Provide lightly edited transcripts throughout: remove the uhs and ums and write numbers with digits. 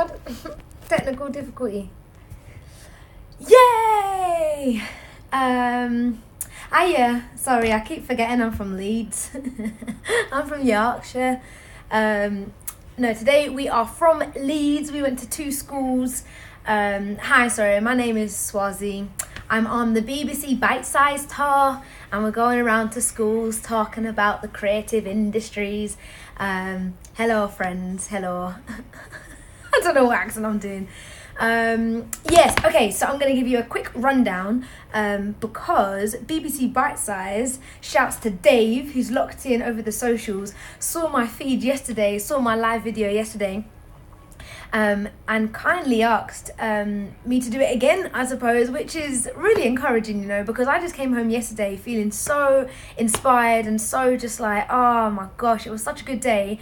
God. Technical difficulty. Yay! Sorry, I keep forgetting I'm from Leeds. I'm from Yorkshire. No, today we are from Leeds. We went to 2 schools. Hi, my name is Swazi. I'm on the BBC Bitesize tour, and we're going around to schools talking about the creative industries. Hello, friends. Hello. I don't know what accent I'm doing. Yes, okay, so I'm going to give you a quick rundown because BBC Bitesize, shouts to Dave, who's locked in over the socials, saw my feed yesterday, saw my live video yesterday, and kindly asked me to do it again, I suppose, which is really encouraging, because I just came home yesterday feeling so inspired and so just like, oh my gosh, it was such a good day,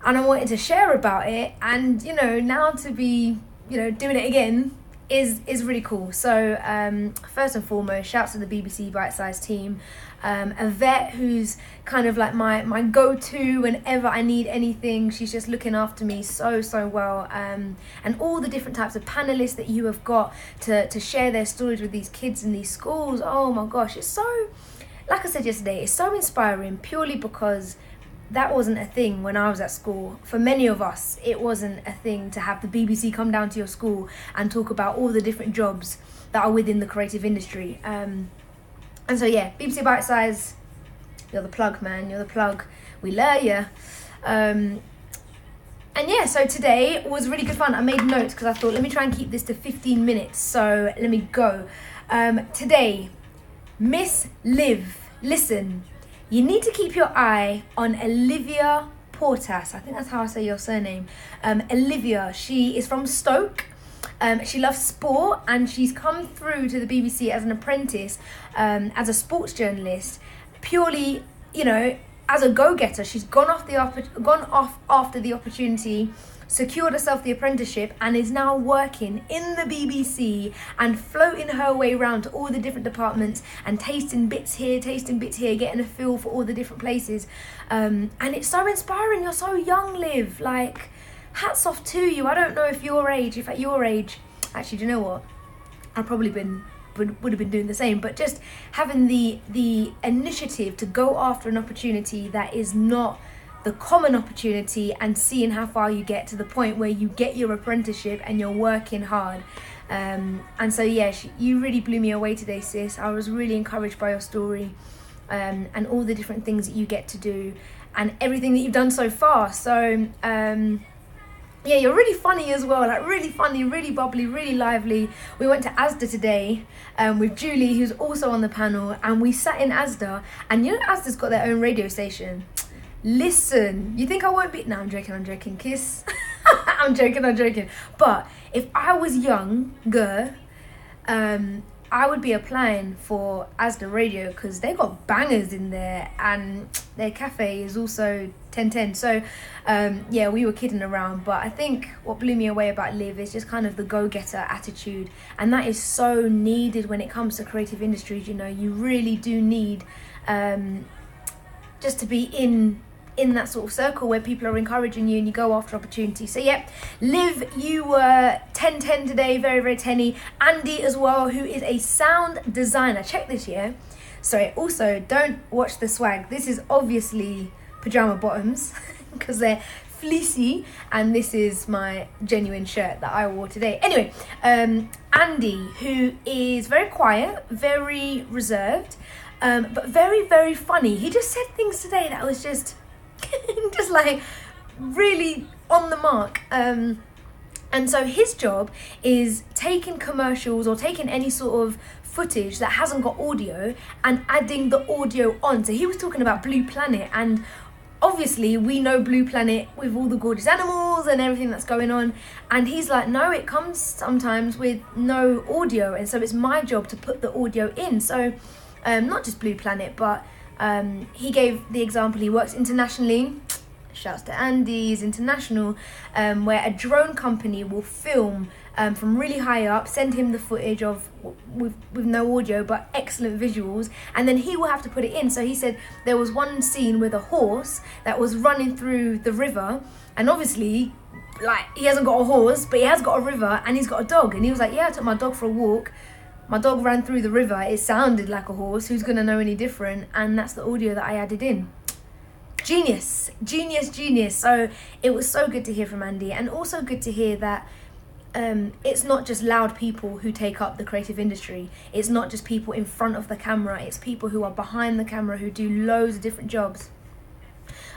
and I wanted to share about it, and now to be doing it again is really cool. So first and foremost, shouts to the BBC Bitesize team. A vet who's kind of like my go-to whenever I need anything. She's just looking after me so well. And all the different types of panelists that you have got to share their stories with these kids in these schools. Oh my gosh, it's so, like I said yesterday, it's so inspiring purely because that wasn't a thing when I was at school. For many of us, it wasn't a thing to have the BBC come down to your school and talk about all the different jobs that are within the creative industry. And so, yeah, BBC Bitesize, you're the plug, man. You're the plug. We love you. And yeah, so today was really good fun. I made notes because I thought, let me try and keep this to 15 minutes. So let me go. Today, Miss Liv, listen. You need to keep your eye on Olivia Portas. I think that's how I say your surname. Olivia, she is from Stoke. She loves sport, and she's come through to the BBC as an apprentice, as a sports journalist, purely, as a go-getter. She's gone off after the opportunity, secured herself the apprenticeship, and is now working in the BBC and floating her way around to all the different departments and tasting bits here, getting a feel for all the different places. And it's so inspiring. You're so young, Liv. Like, hats off to you. I don't know if at your age, actually, do you know what? I've probably would have been doing the same, but just having the initiative to go after an opportunity that is not the common opportunity and seeing how far you get to the point where you get your apprenticeship and you're working hard. And so, yeah, you really blew me away today, sis. I was really encouraged by your story and all the different things that you get to do and everything that you've done so far. So, yeah, you're really funny as well, like really funny, really bubbly, really lively. We went to Asda today with Julie, who's also on the panel, and we sat in Asda, and Asda's got their own radio station. Listen, you think I won't be... No, I'm joking, kiss. I'm joking. But if I was younger, I would be applying for Asda Radio because they got bangers in there, and their cafe is also 10/10. So, yeah, we were kidding around. But I think what blew me away about Liv is just kind of the go-getter attitude. And that is so needed when it comes to creative industries. You really do need just to be in that sort of circle where people are encouraging you and you go after opportunities. So yeah, Liv, you were 10/10 today, very, very 10-y. Andy as well, who is a sound designer. Check this, yeah? Sorry, also, don't watch the swag. This is obviously pajama bottoms because they're fleecy, and this is my genuine shirt that I wore today. Anyway, Andy, who is very quiet, very reserved, but very, very funny. He just said things today that was just like really on the mark. And so his job is taking commercials or taking any sort of footage that hasn't got audio and adding the audio on. So he was talking about Blue Planet, and obviously we know Blue Planet with all the gorgeous animals and everything that's going on, and he's like, no, it comes sometimes with no audio, and so it's my job to put the audio in. So not just Blue Planet, but he gave the example, he works internationally, shouts to Andy's international, where a drone company will film from really high up, send him the footage of with no audio but excellent visuals, and then he will have to put it in. So he said there was one scene with a horse that was running through the river, and obviously like, he hasn't got a horse, but he has got a river and he's got a dog. And he was like, yeah, I took my dog for a walk. My dog ran through the river. It sounded like a horse. Who's going to know any different? And that's the audio that I added in. Genius. So it was so good to hear from Andy, and also good to hear that it's not just loud people who take up the creative industry. It's not just people in front of the camera. It's people who are behind the camera who do loads of different jobs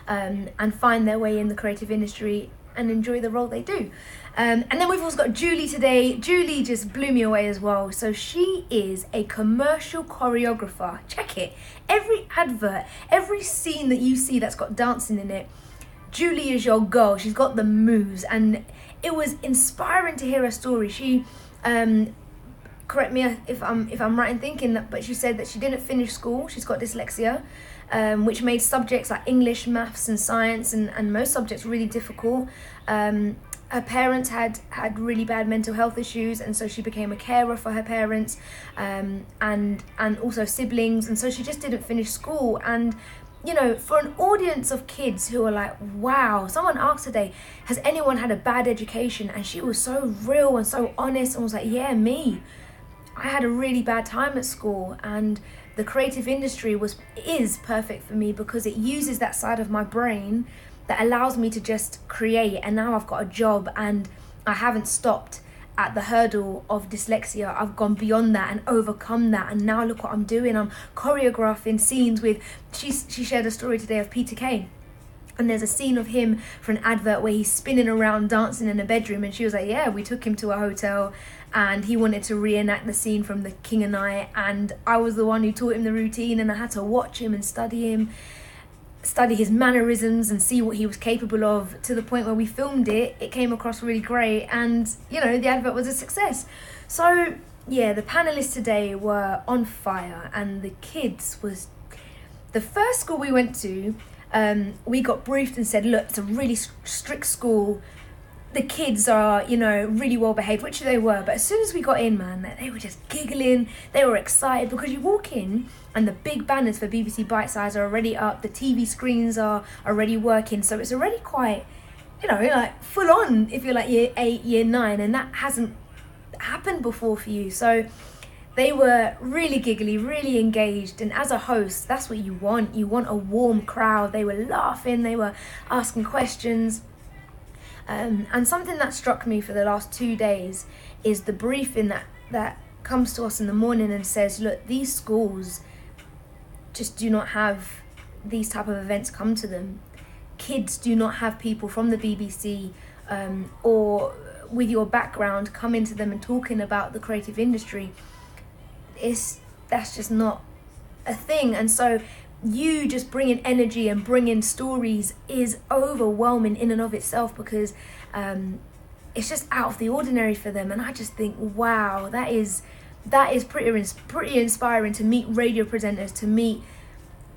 and find their way in the creative industry and enjoy the role they do. And then we've also got Julie today. Julie just blew me away as well. So she is a commercial choreographer. Check it. Every advert, every scene that you see that's got dancing in it, Julie is your girl. She's got the moves, and it was inspiring to hear her story. She, correct me if I'm right in thinking that, but she said that she didn't finish school. She's got dyslexia, which made subjects like English, maths, and science, and most subjects really difficult. Her parents had really bad mental health issues, and so she became a carer for her parents, and also siblings, and so she just didn't finish school. And you know, for an audience of kids who are like, wow, someone asked today, has anyone had a bad education? And she was so real and so honest and was like, yeah, me. I had a really bad time at school, and the creative industry is perfect for me because it uses that side of my brain that allows me to just create. And now I've got a job, and I haven't stopped at the hurdle of dyslexia. I've gone beyond that and overcome that, and now look what I'm doing. I'm choreographing scenes with, she shared a story today of Peter Kay, and there's a scene of him for an advert where he's spinning around dancing in a bedroom, and she was like, yeah, we took him to a hotel and he wanted to reenact the scene from The King and and I was the one who taught him the routine, and I had to watch him and study his mannerisms and see what he was capable of, to the point where we filmed it came across really great, and you know, the advert was a success. So yeah, the panelists today were on fire, and the kids was the first school we went to. We got briefed and said, look, it's a really strict school. The kids are, you know, really well behaved, which they were. But as soon as we got in, man, they were just giggling. They were excited because you walk in and the big banners for BBC Bitesize are already up. The TV screens are already working. So it's already quite, you know, like full on if you're like year 8, year 9. And that hasn't happened before for you. So they were really giggly, really engaged. And as a host, that's what you want. You want a warm crowd. They were laughing. They were asking questions. And something that struck me for the last 2 days is the briefing that comes to us in the morning and says, look, these schools just do not have these type of events come to them. Kids do not have people from the BBC or with your background come into them and talking about the creative industry. That's just not a thing. And so you just bringing energy and bringing stories is overwhelming in and of itself, because it's just out of the ordinary for them. And I just think, wow, that is pretty inspiring to meet radio presenters, to meet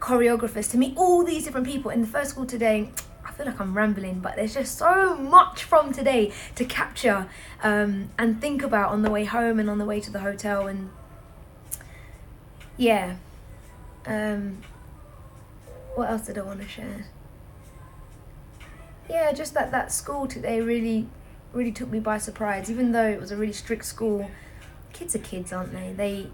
choreographers, to meet all these different people in the first school today. I feel like I'm rambling, but there's just so much from today to capture and think about on the way home and on the way to the hotel. And yeah, what else did I want to share? Yeah, just that school today really took me by surprise. Even though it was a really strict school, kids are kids, aren't they?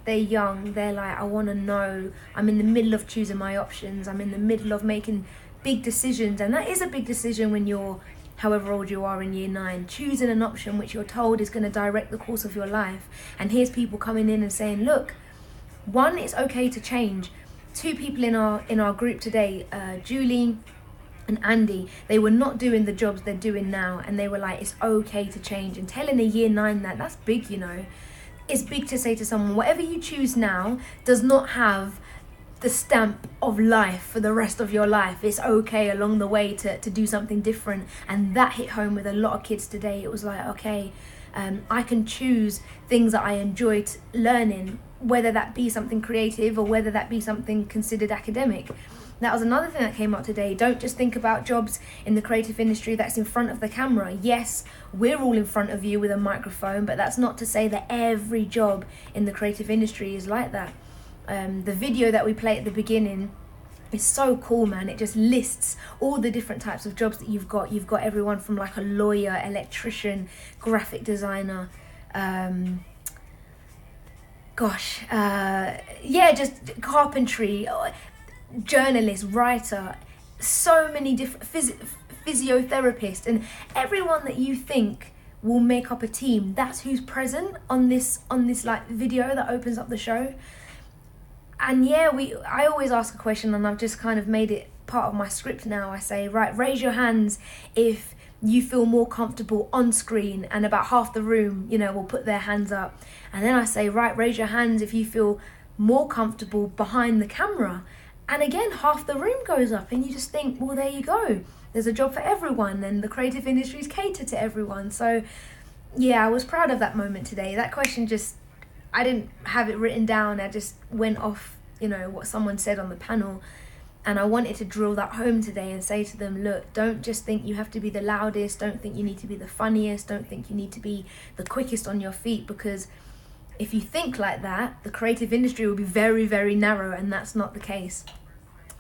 They're young. They're like, I want to know. I'm in the middle of choosing my options. I'm in the middle of making big decisions, and that is a big decision when you're however old you are in year 9, choosing an option which you're told is going to direct the course of your life. And here's people coming in and saying, look, 1, it's okay to change. 2 people in our group today, Julie and Andy, they were not doing the jobs they're doing now, and they were like, it's okay to change. And telling a year 9 that's big, you know. It's big to say to someone, whatever you choose now does not have the stamp of life for the rest of your life. It's okay along the way to do something different. And that hit home with a lot of kids today. It was like, okay, I can choose things that I enjoyed learning, whether that be something creative or whether that be something considered academic. That was another thing that came up today. Don't just think about jobs in the creative industry that's in front of the camera. Yes, we're all in front of you with a microphone, but that's not to say that every job in the creative industry is like that. The video that we play at the beginning It's so cool, man. It just lists all the different types of jobs that you've got. You've got everyone from like a lawyer, electrician, graphic designer, just carpentry, journalist, writer, so many different physiotherapist, and everyone that you think will make up a team. That's who's present on this like video that opens up the show. And yeah, I always ask a question, and I've just kind of made it part of my script now. I say, right, raise your hands if you feel more comfortable on screen, and about half the room, will put their hands up. And then I say, right, raise your hands if you feel more comfortable behind the camera. And again, half the room goes up, and you just think, well, there you go. There's a job for everyone, and the creative industries cater to everyone. So yeah, I was proud of that moment today. That question I didn't have it written down. I just went off, what someone said on the panel. And I wanted to drill that home today and say to them, look, don't just think you have to be the loudest. Don't think you need to be the funniest. Don't think you need to be the quickest on your feet, because if you think like that, the creative industry will be very, very narrow, and that's not the case.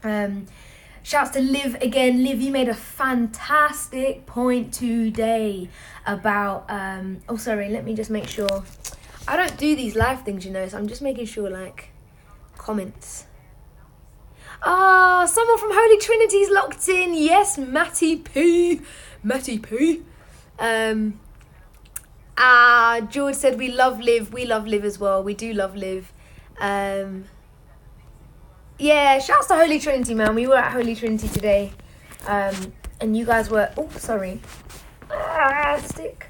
Shouts to Liv again. Liv, you made a fantastic point today about, let me just make sure. I don't do these live things, so I'm just making sure, like, comments. Someone from Holy Trinity's locked in. Yes, Matty P. George said we love Liv. We love Liv as well. We do love Liv. Yeah, shouts to Holy Trinity, man. We were at Holy Trinity today. And you guys were... Oh, sorry. Stick.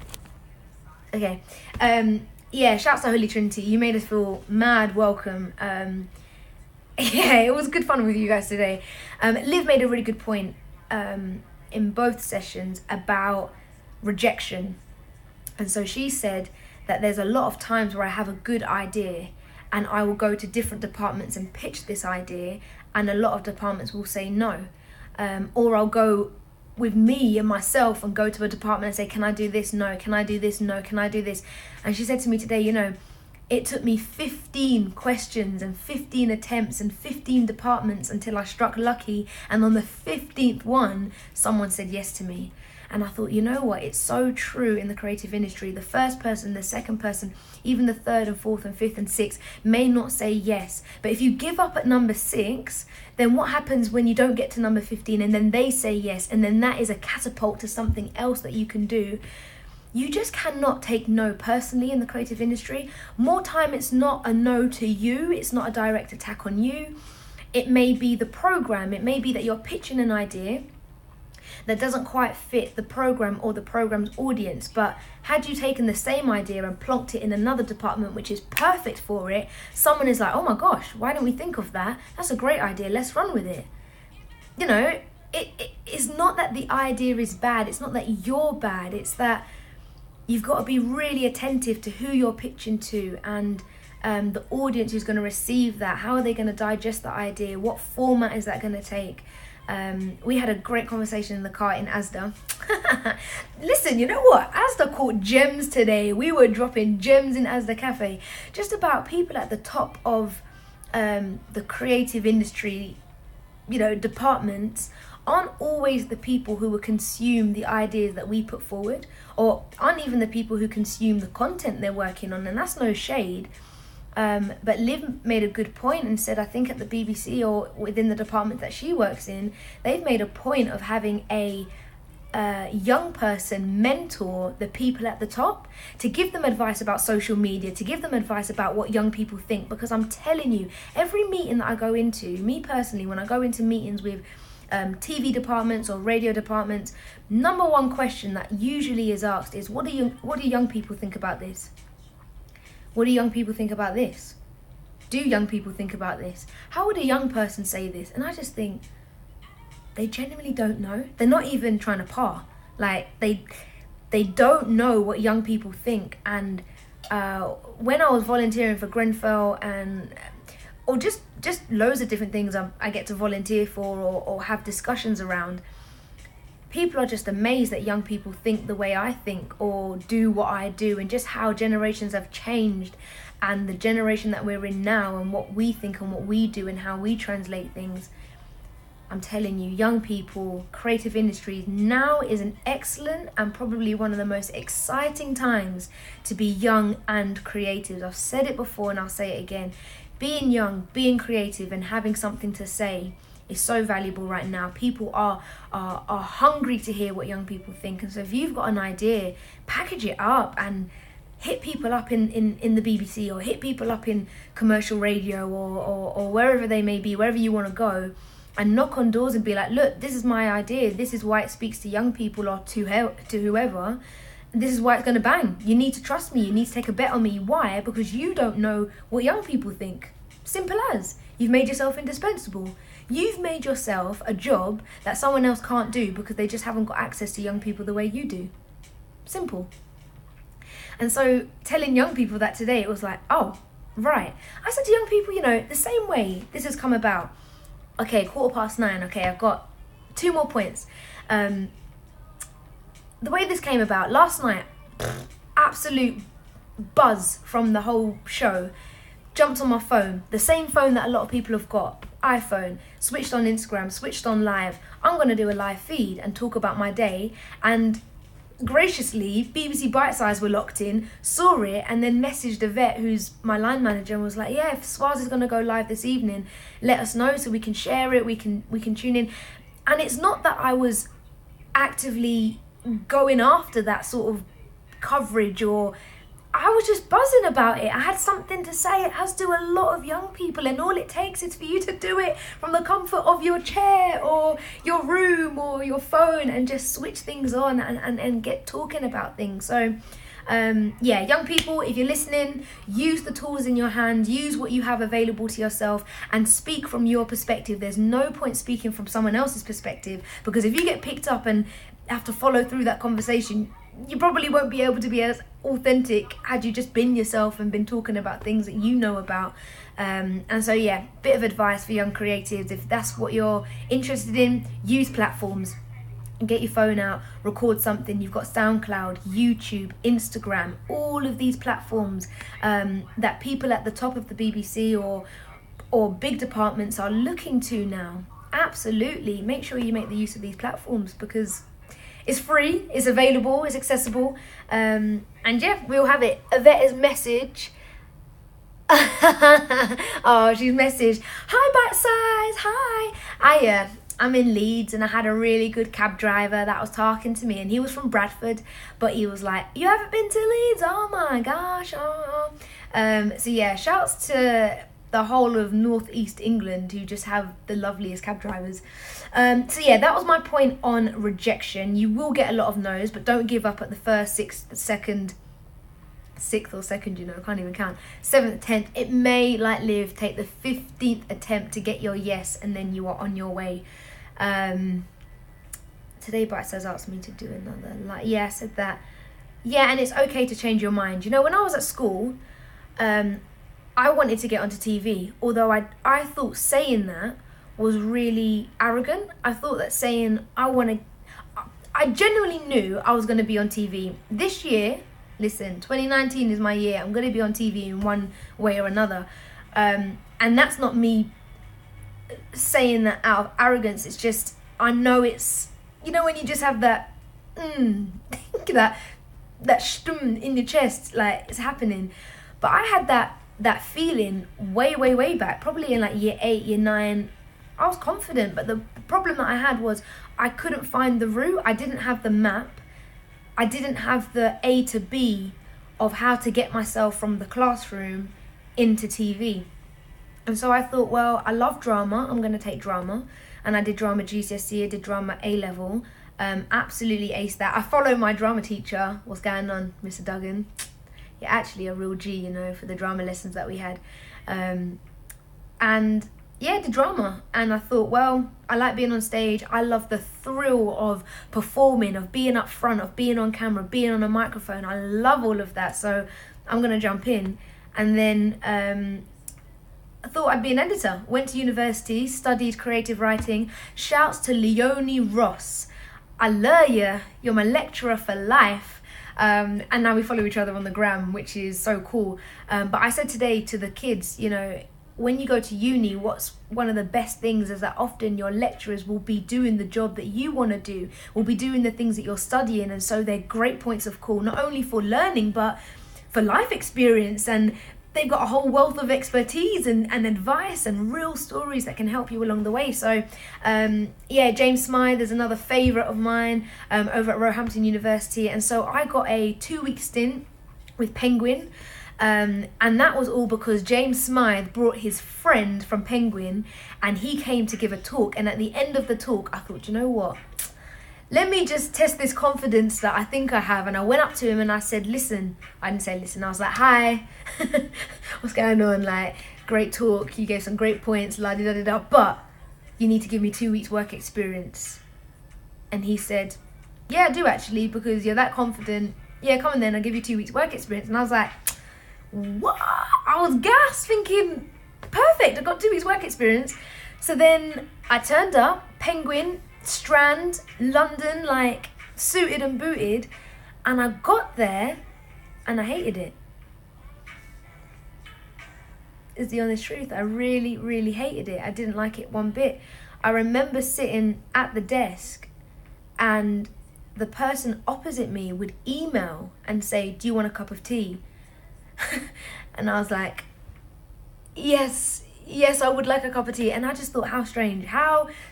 Okay. Yeah, shouts to Holy Trinity. You made us feel mad welcome. Yeah, it was good fun with you guys today. Liv made a really good point in both sessions about rejection. And so she said that there's a lot of times where I have a good idea and I will go to different departments and pitch this idea, and a lot of departments will say no. Or I'll go with me and myself and go to a department and say, can I do this? No. Can I do this? No. Can I do this? And she said to me today, it took me 15 questions and 15 attempts and 15 departments until I struck lucky. And on the 15th one, someone said yes to me. And I thought, you know what? It's so true in the creative industry. The first person, the second person, even the third and fourth and fifth and sixth may not say yes. But if you give up at number 6, then what happens when you don't get to number 15 and then they say yes? And then that is a catapult to something else that you can do. You just cannot take no personally in the creative industry. More time, it's not a no to you. It's not a direct attack on you. It may be the program. It may be that you're pitching an idea that doesn't quite fit the program or the program's audience. But had you taken the same idea and plonked it in another department which is perfect for it, someone is like, oh my gosh, why don't we think of that? That's a great idea. Let's run with it. It's not that the idea is bad. It's not that you're bad. It's that you've got to be really attentive to who you're pitching to and the audience who's going to receive that. How are they going to digest the idea? What format is that going to take? We had a great conversation in the car in Asda. Listen, you know what? Asda caught gems today. We were dropping gems in Asda Cafe. Just about people at the top of the creative industry, departments aren't always the people who will consume the ideas that we put forward, or aren't even the people who consume the content they're working on. And that's no shade. But Liv made a good point and said, I think at the BBC or within the department that she works in, they've made a point of having a young person mentor the people at the top, to give them advice about social media, to give them advice about what young people think. Because I'm telling you, every meeting that I go into, me personally, when I go into meetings with TV departments or radio departments, number one question that usually is asked is, what do young people think about this? What do young people think about this? Do young people think about this? How would a young person say this? And I just think they genuinely don't know. They're not even trying to par. Like, they don't know what young people think. And when I was volunteering for Grenfell or just loads of different things I get to volunteer for or have discussions around, people are just amazed that young people think the way I think or do what I do, and just how generations have changed, and the generation that we're in now and what we think and what we do and how we translate things. I'm telling you, young people, creative industries, now is an excellent and probably one of the most exciting times to be young and creative. I've said it before and I'll say it again. Being young, being creative and having something to say is so valuable right now. People are hungry to hear what young people think. And so if you've got an idea, package it up and hit people up in the BBC, or hit people up in commercial radio, or wherever they may be, wherever you want to go, and knock on doors and be like, look, this is my idea. This is why it speaks to young people or to whoever. This is why it's going to bang. You need to trust me. You need to take a bet on me. Why? Because you don't know what young people think. Simple as. You've made yourself indispensable. You've made yourself a job that someone else can't do because they just haven't got access to young people the way you do. Simple. And so telling young people that today, it was like, oh, right. I said to young people, the same way this has come about. Okay, 9:15. Okay, I've got 2 more points. The way this came about, last night, absolute buzz from the whole show. Jumped on my phone, the same phone that a lot of people have got, iPhone, switched on Instagram, switched on live. I'm going to do a live feed and talk about my day. And graciously, BBC Bitesize were locked in, saw it, and then messaged Yvette, who's my line manager, and was like, yeah, if Swaz is going to go live this evening, let us know so we can share it, we can tune in. And it's not that I was actively going after that sort of coverage, or I was just buzzing about it. I had something to say, as do a lot of young people, and all it takes is for you to do it from the comfort of your chair or your room or your phone, and just switch things on and get talking about things. So young people, if you're listening, use the tools in your hand, use what you have available to yourself, and speak from your perspective. There's no point speaking from someone else's perspective, because if you get picked up and have to follow through that conversation, you probably won't be able to be as authentic had you just been yourself and been talking about things that you know about. And so bit of advice for young creatives: if that's what you're interested in, use platforms and get your phone out, record something. You've got SoundCloud, YouTube, Instagram, all of these platforms that people at the top of the BBC or big departments are looking to now. Absolutely, make sure you make the use of these platforms, because it's free, it's available, it's accessible. We'll have it. Yvette's message. Oh, she's messaged, hi Bitesize, hi. I'm in Leeds, and I had a really good cab driver that was talking to me, and he was from Bradford, but he was like, you haven't been to Leeds? Oh my gosh. Shouts to the whole of northeast England, who just have the loveliest cab drivers. That was my point on rejection. You will get a lot of no's, but don't give up at the first, sixth or second, I can't even count, 7th, 10th. It may, like Liv, take the 15th attempt to get your yes, and then you are on your way. Today Bitesize asked me to do another, I said that. Yeah, and it's okay to change your mind. When I was at school, I wanted to get onto TV, although I thought saying that was really arrogant. I thought that saying I genuinely knew I was going to be on TV. This year, listen, 2019 is my year. I'm going to be on TV in one way or another. And that's not me saying that out of arrogance. It's just, I know it's, when you just have that, that stum in your chest, like it's happening. But I had that feeling way back, probably in like year 8, year 9. I was confident, but the problem that I had was I couldn't find the route. I didn't have the map. I didn't have the A to B of how to get myself from the classroom into TV. And so I thought, well, I love drama. I'm going to take drama. And I did drama GCSE, I did drama A-level. Absolutely aced that. I follow my drama teacher. What's going on, Mr. Duggan? You're actually a real G, for the drama lessons that we had. The drama. And I thought, well, I like being on stage. I love the thrill of performing, of being up front, of being on camera, being on a microphone. I love all of that. So I'm going to jump in. And then I thought I'd be an editor. Went to university, studied creative writing. Shouts to Leonie Ross. I love you. You're my lecturer for life. And now we follow each other on the gram, which is so cool. But I said today to the kids, when you go to uni, what's one of the best things is that often your lecturers will be doing the job that you want to do, will be doing the things that you're studying, and so they're great points of call, not only for learning but for life experience, and they've got a whole wealth of expertise and advice and real stories that can help you along the way. So James Smythe is another favourite of mine over at Roehampton University, and so I got a 2-week stint with Penguin. And that was all because James Smythe brought his friend from Penguin, and he came to give a talk. And at the end of the talk, I thought, you know what? Let me just test this confidence that I think I have. And I went up to him and I said, listen. I didn't say listen. I was like, hi. What's going on? Like, great talk. You gave some great points. La da da da. But you need to give me 2 weeks work experience. And he said, yeah, I do actually, because you're that confident. Yeah, come on then. I'll give you 2 weeks work experience. And I was like, what? I was gassed, thinking, perfect, I got 2 weeks work experience. So then I turned up, Penguin, Strand, London, like suited and booted, and I got there and I hated it. Is the honest truth. I really, really hated it. I didn't like it one bit. I remember sitting at the desk and the person opposite me would email and say, do you want a cup of tea? And I was like, yes, I would like a cup of tea. And I just thought, how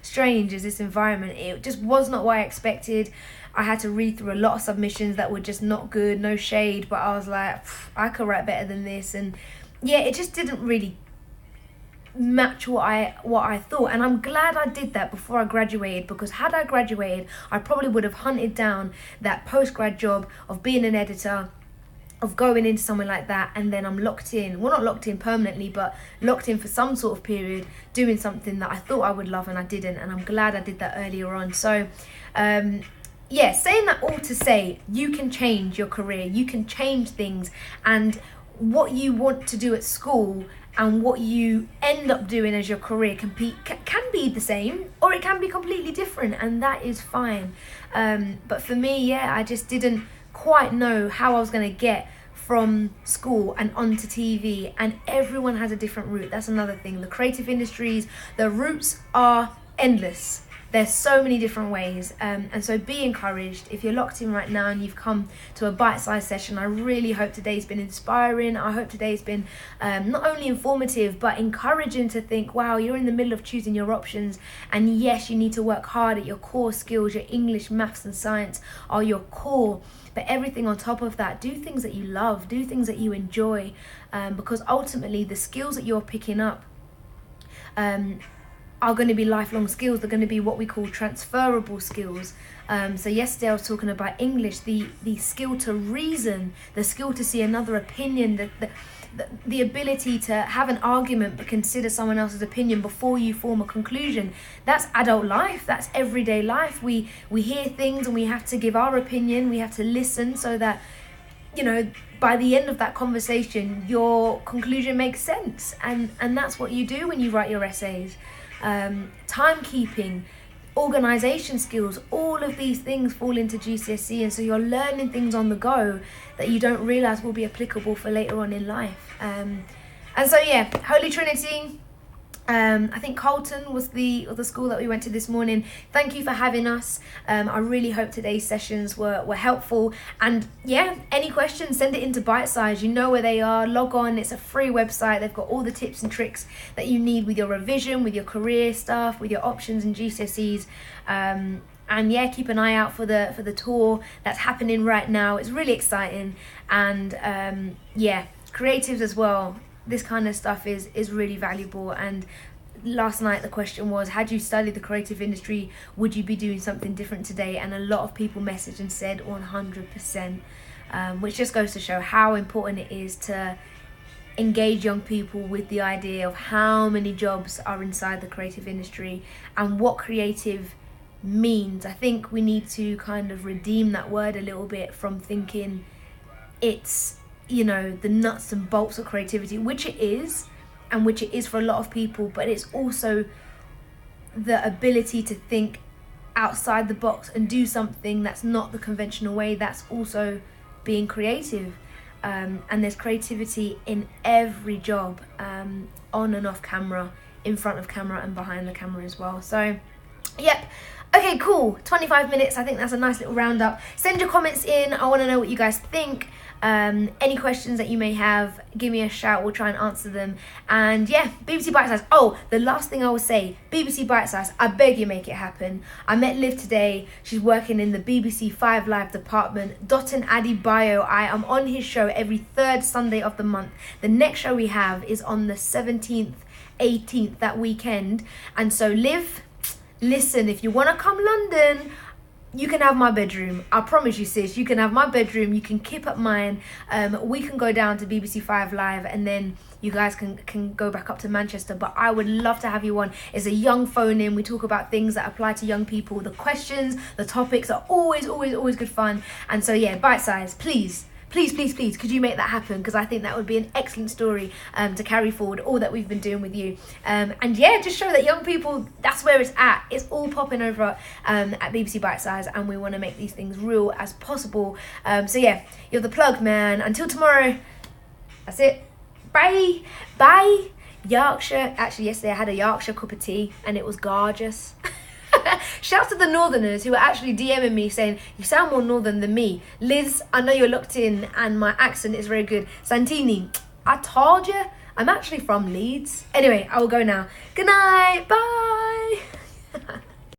strange is this environment? It just was not what I expected. I had to read through a lot of submissions that were just not good, no shade, but I was like, I could write better than this. And yeah, it just didn't really match what I thought. And I'm glad I did that before I graduated, because had I graduated, I probably would have hunted down that postgrad job of being an editor, of going into somewhere like that, and then I'm locked in, well, not locked in permanently, but locked in for some sort of period doing something that I thought I would love and I didn't. And I'm glad I did that earlier on. So saying that all to say, you can change your career, you can change things, and what you want to do at school and what you end up doing as your career can be the same, or it can be completely different, and that is fine. But for me, I just didn't quite know how I was going to get from school and onto TV, and everyone has a different route. That's another thing. The creative industries, the routes are endless. There's so many different ways, and so be encouraged. If you're locked in right now and you've come to a bite-sized session, I really hope today's been inspiring. I hope today's been not only informative but encouraging to think, wow, you're in the middle of choosing your options, and yes, you need to work hard at your core skills. Your English, maths and science are your core, but everything on top of that, do things that you love, do things that you enjoy, because ultimately the skills that you're picking up are going to be lifelong skills. They're going to be what we call transferable skills. So yesterday I was talking about English, the skill to reason, the skill to see another opinion, the ability to have an argument but consider someone else's opinion before you form a conclusion. That's adult life, that's everyday life. We hear things and we have to give our opinion, we have to listen so that, by the end of that conversation, your conclusion makes sense. And that's what you do when you write your essays. Timekeeping, organisation skills, all of these things fall into GCSE, and so you're learning things on the go that you don't realise will be applicable for later on in life. And so Holy Trinity, I think Carlton was the school that we went to this morning. Thank you for having us. I really hope today's sessions were helpful. And any questions, send it into Bitesize. You know where they are. Log on. It's a free website. They've got all the tips and tricks that you need with your revision, with your career stuff, with your options and GCSEs. And keep an eye out for the tour that's happening right now. It's really exciting. And creatives as well. This kind of stuff is really valuable. And last night the question was, had you studied the creative industry, would you be doing something different today? And a lot of people messaged and said 100%, which just goes to show how important it is to engage young people with the idea of how many jobs are inside the creative industry and what creative means. I think we need to kind of redeem that word a little bit from thinking it's the nuts and bolts of creativity, which it is, and which it is for a lot of people, but it's also the ability to think outside the box and do something that's not the conventional way. That's also being creative. and there's creativity in every job, on and off camera, in front of camera and behind the camera as well. So yep. Okay, cool. 25 minutes. I think that's a nice little roundup. Send your comments in. I want to know what you guys think. Any questions that you may have, give me a shout. We'll try and answer them. And yeah, BBC Bitesize. Oh, the last thing I will say, BBC Bitesize, I beg you make it happen. I met Liv today. She's working in the BBC 5 Live department. Dotun Adebayo. I am on his show every third Sunday of the month. The next show we have is on the 17th, 18th, that weekend. And so Liv, listen, if you want to come London, you can have my bedroom. I promise you, sis, you can have my bedroom. You can keep up mine. We can go down to BBC 5 Live, and then you guys can go back up to Manchester. But I would love to have you on. It's a young phone in. We talk about things that apply to young people. The questions, the topics are always good fun. And so yeah, Bitesize, please, could you make that happen? Because I think that would be an excellent story to carry forward all that we've been doing with you. And yeah, just show that young people, that's where it's at. It's all popping over at BBC Bitesize, and we want to make these things real as possible. So yeah, you're the plug, man. Until tomorrow, that's it. Bye. Yorkshire. Actually, yesterday I had a Yorkshire cup of tea, and it was gorgeous. Shout to the Northerners who are actually DMing me saying, you sound more Northern than me. Liz, I know you're locked in and my accent is very good. Santini, I told you, I'm actually from Leeds. Anyway, I will go now. Good night. Bye.